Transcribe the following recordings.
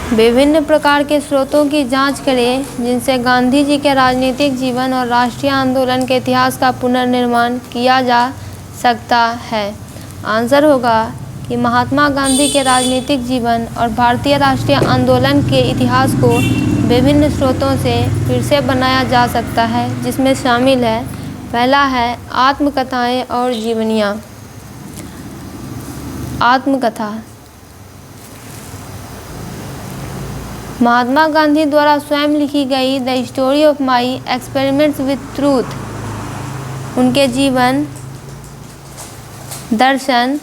विभिन्न प्रकार के स्रोतों की जांच करें जिनसे गांधी जी के राजनीतिक जीवन और राष्ट्रीय आंदोलन के इतिहास का पुनर्निर्माण किया जा सकता है। आंसर होगा कि महात्मा गांधी के राजनीतिक जीवन और भारतीय राष्ट्रीय आंदोलन के इतिहास को विभिन्न स्रोतों से फिर से बनाया जा सकता है, जिसमें शामिल है, पहला है आत्मकथाएं और जीवनियाँ। आत्मकथा महात्मा गांधी द्वारा स्वयं लिखी गई the story of my experiments with truth उनके जीवन, दर्शन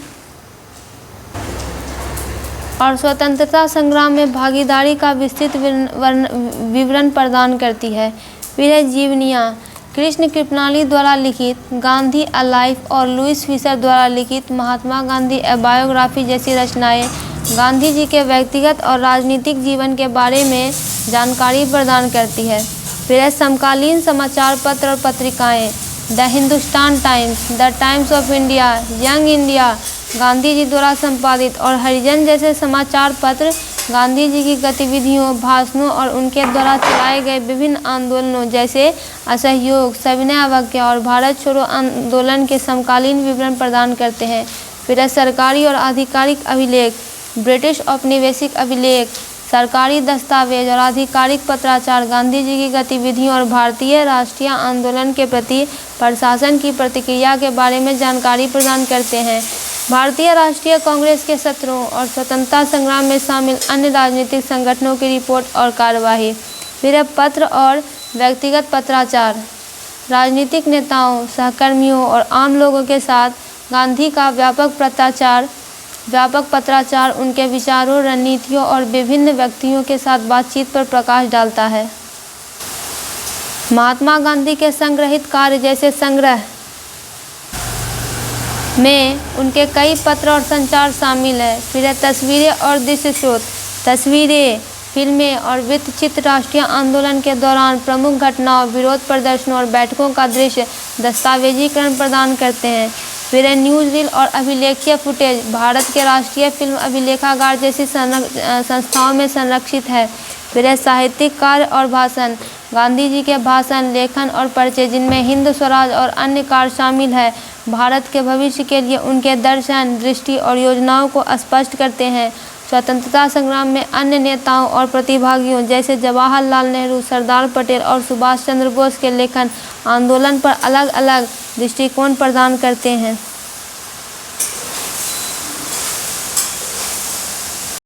और स्वतंत्रता संग्राम में भागीदारी का विस्तृत विवरण प्रदान करती है। फिर है जीवनियाँ, कृष्ण कृपलानी द्वारा लिखित गांधी अ लाइफ और लुईस फिशर द्वारा लिखित महात्मा गांधी ए बायोग्राफी जैसी रचनाएं गांधी जी के व्यक्तिगत और राजनीतिक जीवन के बारे में जानकारी प्रदान करती है। फिर है समकालीन समाचार पत्र और पत्रिकाएं, the Hindustan Times, the Times of India, Young India Gandhi ji द्वारा संपादित और हरिजन जैसे समाचार पत्र गांधी जी की गतिविधियों, भाषणों और उनके द्वारा चलाए गए विभिन्न आंदोलनों जैसे असहयोग, सविनय अवज्ञा और भारत छोड़ो आंदोलन के समकालीन विवरण प्रदान करते हैं। फिर है सरकारी और आधिकारिक अभिलेख, ब्रिटिश औपनिवेशिक अभिलेख, सरकारी दस्तावेज और आधिकारिक पत्राचार गांधी जी की गतिविधियों और भारतीय राष्ट्रीय आंदोलन के प्रति प्रशासन की प्रतिक्रिया के बारे में जानकारी प्रदान करते हैं। भारतीय राष्ट्रीय कांग्रेस के सत्रों और स्वतंत्रता संग्राम में शामिल अन्य राजनीतिक संगठनों की रिपोर्ट और कार्यवाही। फिर है पत्र और व्यक्तिगत पत्राचार, राजनीतिक नेताओं, सहकर्मियों और आम लोगों के साथ गांधी का व्यापक पत्राचार उनके विचारों, रणनीतियों और विभिन्न व्यक्तियों के साथ बातचीत पर प्रकाश डालता है। महात्मा गांधी के संग्रहित कार्य जैसे संग्रह में उनके कई पत्र और संचार शामिल है। फिर है तस्वीरें और दृश्य स्रोत, तस्वीरें, फिल्में और वृत्तचित्र राष्ट्रीय आंदोलन के दौरान प्रमुख घटनाओं, विरोध प्रदर्शनों और बैठकों का दृश्य दस्तावेजीकरण प्रदान करते हैं। फिर है न्यूज़ रील और अभिलेखीय फुटेज, भारत के राष्ट्रीय फिल्म अभिलेखागार जैसी संस्थाओं में संरक्षित है। फिर है साहित्यिक कार्य और भाषण, गांधी जी के भाषण, लेखन और परिचय जिनमें हिंद स्वराज और अन्य कार्य शामिल है भारत के भविष्य के लिए उनके दर्शन, दृष्टि और योजनाओं को स्पष्ट करते हैं। स्वतंत्रता संग्राम में अन्य नेताओं और प्रतिभागियों जैसे जवाहरलाल नेहरू, सरदार पटेल और सुभाष चंद्र बोस के लेखन आंदोलन पर अलग अलग दृष्टिकोण प्रदान करते हैं।